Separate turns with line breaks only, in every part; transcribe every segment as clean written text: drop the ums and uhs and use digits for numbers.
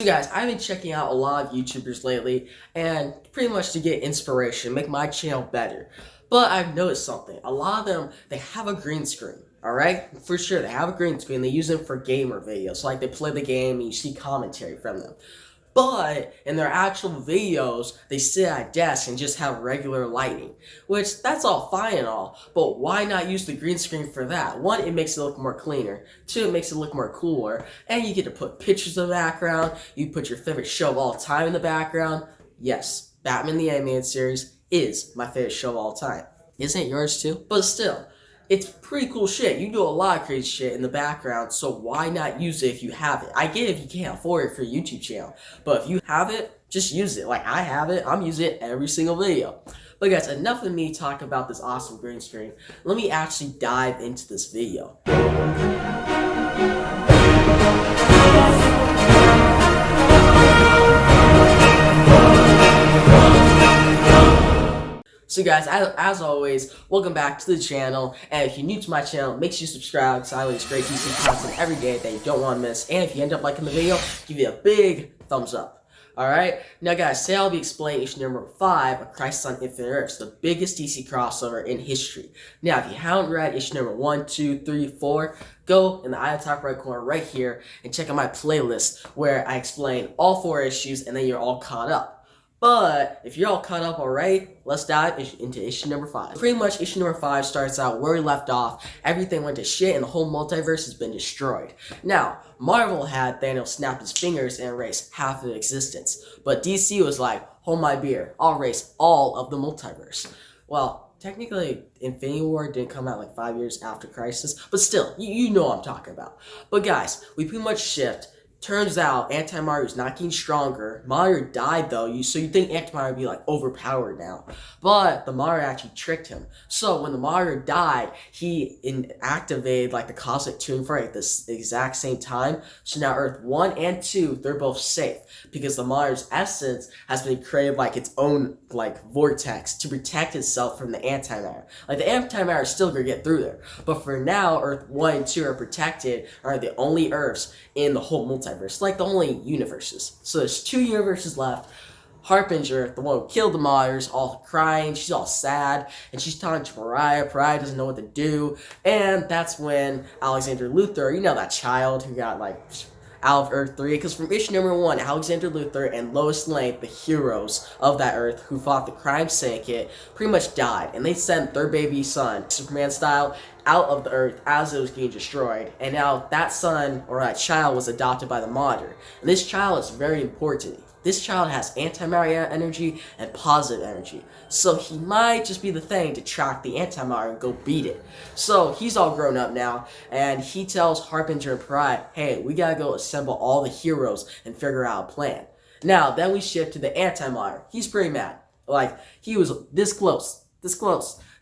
So guys, I've been checking out a lot of YouTubers lately, and pretty much to get inspiration, make my channel better. But I've noticed something. A lot of them, they have a green screen, alright? For sure, they have a green screen. They use it for gamer videos. Like, they play the game and you see commentary from them. But in their actual videos, they sit at a desk and just have regular lighting. Which, that's all fine and all, but why not use the green screen for that? One, it makes it look more cleaner. Two, it makes it look more cooler. And you get to put pictures in the background. You put your favorite show of all time in the background. Yes, Batman the Animated Series is my favorite show of all time. Isn't it yours too? But still, it's pretty cool shit. You do a lot of crazy shit in the background, so why not use it if you have it? I get it if you can't afford it for your YouTube channel, but if you have it, just use it. Like, I have it, I'm using it every single video. But guys, enough of me talking about this awesome green screen. Let me actually dive into this video. So guys, as always, welcome back to the channel, and if you're new to my channel, make sure you subscribe, because I release great DC content every day that you don't want to miss, and if you end up liking the video, give it a big thumbs up. Alright? Now guys, today I'll be explaining issue number 5 of Crisis on Infinite Earths, the biggest DC crossover in history. Now, if you haven't read issue number 1, 2, 3, 4, go in the top right corner right here and check out my playlist where I explain all 4 issues and then you're all caught up. But if you're all caught up already, let's dive into issue number 5. Pretty much issue number 5 starts out where we left off. Everything went to shit and the whole multiverse has been destroyed. Now, Marvel had Thanos snap his fingers and erase half of existence. But DC was like, hold my beer, I'll erase all of the multiverse. Well, technically, Infinity War didn't come out like 5 years after Crisis, but still, you know what I'm talking about. But guys, we pretty much shift. Turns out Anti-Mario's not getting stronger. Mario died though, so you think Anti-Mario would be like overpowered now. But the Mario actually tricked him. So when the Mario died, he activated like the Cosmic Tomb for at this exact same time. So now Earth 1 and 2, they're both safe. Because the Mario's essence has been created like its own like vortex to protect itself from the Anti-Mario. Like the Anti-Mario is still gonna get through there. But for now, Earth 1 and 2 are protected, are the only Earths in the whole multiverse, like the only universes. So there's 2 universes left. Harbinger, the one who killed the Myers, all crying, she's all sad, and she's talking to Pariah. Pariah doesn't know what to do, and that's when Alexander Luthor, you know that child who got like out of Earth 3, because from issue number 1, Alexander Luthor and Lois Lane, the heroes of that Earth who fought the crime syndicate, pretty much died, and they sent their baby son, Superman style, out of the Earth as it was getting destroyed, and now that son, or that child, was adopted by the Monitor. And this child is very important. This child has anti-Mario energy and positive energy, so he might just be the thing to track the anti-Mario and go beat it. So he's all grown up now, and he tells Harbinger and Pariah, hey, we gotta go assemble all the heroes and figure out a plan. Now, then we shift to the anti-Mario. He's pretty mad. Like, he was this close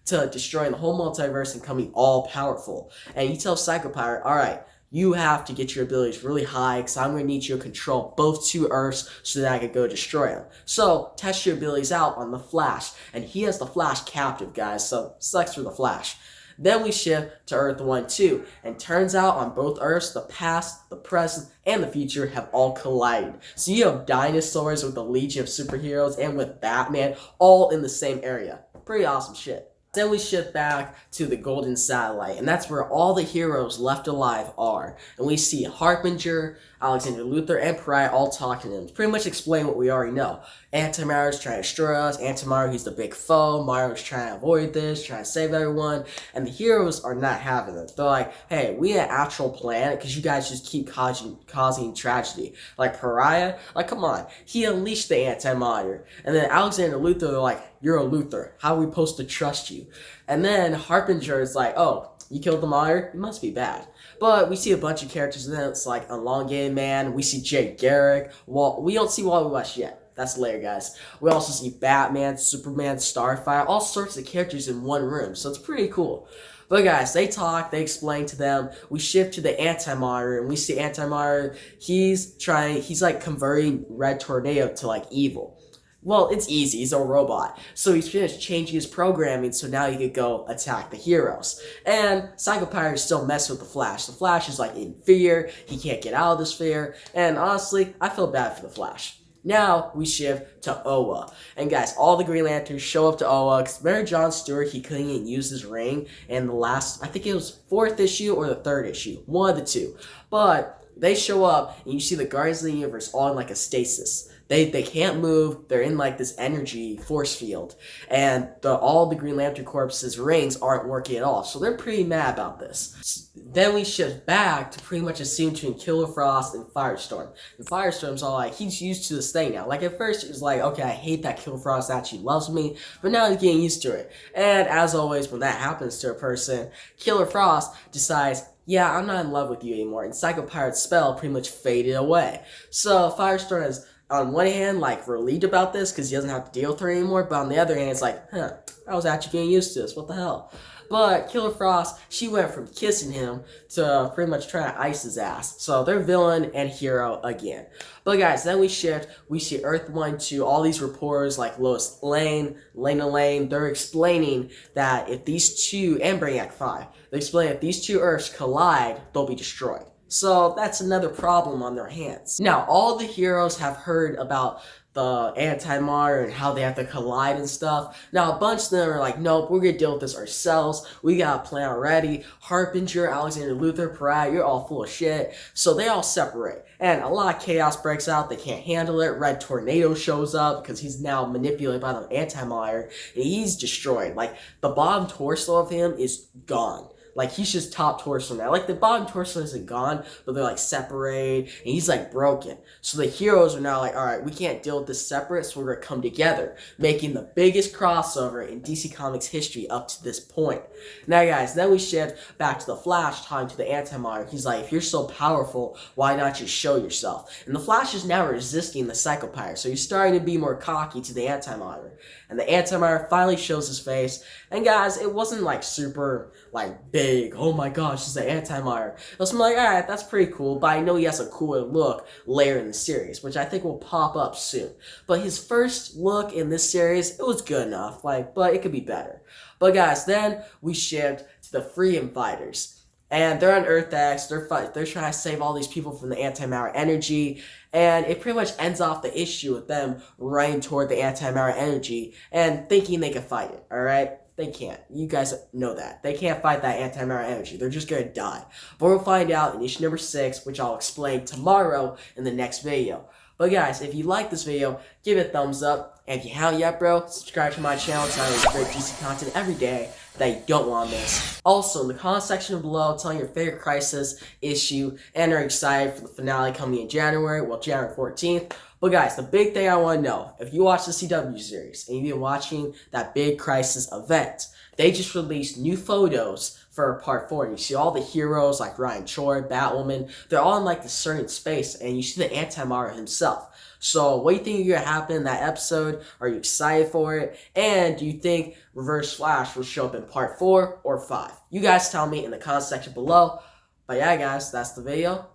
to destroying the whole multiverse and becoming all-powerful. And he tells Psycho Pirate, alright, you have to get your abilities really high, because I'm going to need you to control both 2 Earths so that I can go destroy them. So, test your abilities out on the Flash. And he has the Flash captive, guys, so sucks for the Flash. Then we shift to Earth 1 2, and turns out on both Earths, the past, the present, and the future have all collided. So you have dinosaurs with the Legion of Superheroes and with Batman all in the same area. Pretty awesome shit. Then we shift back to the Golden Satellite, and that's where all the heroes left alive are. And we see Harbinger, Alexander Luthor, and Pariah all talking to him. Pretty much explain what we already know. Anti-Mario's trying to destroy us. Anti-Mario, he's the big foe. Mario's trying to avoid this, trying to save everyone. And the heroes are not having it. They're like, hey, we need an actual plan, because you guys just keep causing tragedy. Like Pariah, like come on. He unleashed the Anti-Mario. And then Alexander Luthor, they're like, you're a Luthor. How are we supposed to trust you? And then Harbinger is like, oh, you killed the Monitor? You must be bad. But we see a bunch of characters in it. It's like Elongated Man. We see Jay Garrick. Well, we don't see Wally West yet. That's later, guys. We also see Batman, Superman, Starfire, all sorts of characters in one room. So it's pretty cool. But guys, they talk, they explain to them. We shift to the Anti-Mario, and we see Anti-Mario. He's like converting Red Tornado to like evil. Well, it's easy. He's a robot. So he's finished changing his programming so now he could go attack the heroes. And Psycho Pirate is still messing with the Flash. The Flash is like in fear. He can't get out of this fear. And honestly, I feel bad for the Flash. Now we shift to Oa. And guys, all the Green Lanterns show up to Oa because remember John Stewart, he couldn't even use his ring in the last, I think it was 4th issue or the 3rd issue. One of the two. But they show up and you see the Guardians of the Universe all in like a stasis. They can't move. They're in like this energy force field. And all the Green Lantern Corps' rings aren't working at all. So they're pretty mad about this. Then we shift back to pretty much a scene between Killer Frost and Firestorm. And Firestorm's all like, he's used to this thing now. Like at first he was like, okay, I hate that Killer Frost actually loves me. But now he's getting used to it. And as always, when that happens to a person, Killer Frost decides, yeah, I'm not in love with you anymore. And Psycho Pirate's spell pretty much faded away. So Firestorm is, on one hand, like, relieved about this because he doesn't have to deal with her anymore. But on the other hand, it's like, I was actually getting used to this. What the hell? But Killer Frost, she went from kissing him to pretty much trying to ice his ass. So they're villain and hero again. But guys, then we shift. We see Earth 1, 2, all these reporters like Lois Lane, Lena Lane, they're explaining that if these two, and Brainiac 5, they explain if these two Earths collide, they'll be destroyed. So that's another problem on their hands. Now, all the heroes have heard about the antimatter and how they have to collide and stuff. Now, a bunch of them are like, nope, we're gonna deal with this ourselves. We got a plan already. Harbinger, Alexander Luthor, Pariah, you're all full of shit. So they all separate. And a lot of chaos breaks out. They can't handle it. Red Tornado shows up because he's now manipulated by the antimatter. And he's destroyed. Like, the bottom torso of him is gone. Like, he's just top torso now. Like, the bottom torso isn't gone, but they're, like, separated, and he's, like, broken. So the heroes are now like, alright, we can't deal with this separate, so we're gonna come together, making the biggest crossover in DC Comics history up to this point. Now, guys, then we shift back to the Flash, talking to the Antimatter. He's like, if you're so powerful, why not just show yourself? And the Flash is now resisting the Psycho Pirate, so he's starting to be more cocky to the Antimatter. And the Antimatter finally shows his face, and guys, it wasn't, like, super, like, big, oh my gosh, it's the Antimatter. It was like, alright, that's pretty cool, but I know he has a cooler look later in the series, which I think will pop up soon. But his first look in this series, it was good enough, like, but it could be better. But guys, then we shift to the Freedom Fighters. And they're on Earth X, they're trying to save all these people from the antimatter energy, and it pretty much ends off the issue with them running toward the antimatter energy and thinking they can fight it, alright? They can't. You guys know that. They can't fight that antimatter energy. They're just gonna die. But we'll find out in issue number 6, which I'll explain tomorrow in the next video. But guys, if you like this video, give it a thumbs up. And if you haven't yet, bro, subscribe to my channel. It's always great DC content every day that you don't want to miss. Also, in the comment section below, tell me your favorite Crisis issue and are excited for the finale coming in January, well, January 14th. But guys, the big thing I want to know, if you watch the CW series and you've been watching that big Crisis event, they just released new photos for part 4. You see all the heroes like Ryan Choi, Batwoman, they're all in like this certain space, and you see the Antimatter himself. So what do you think is going to happen in that episode? Are you excited for it? And do you think Reverse Flash will show up in part 4 or 5? You guys tell me in the comment section below. But yeah, guys, that's the video.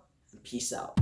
Peace out.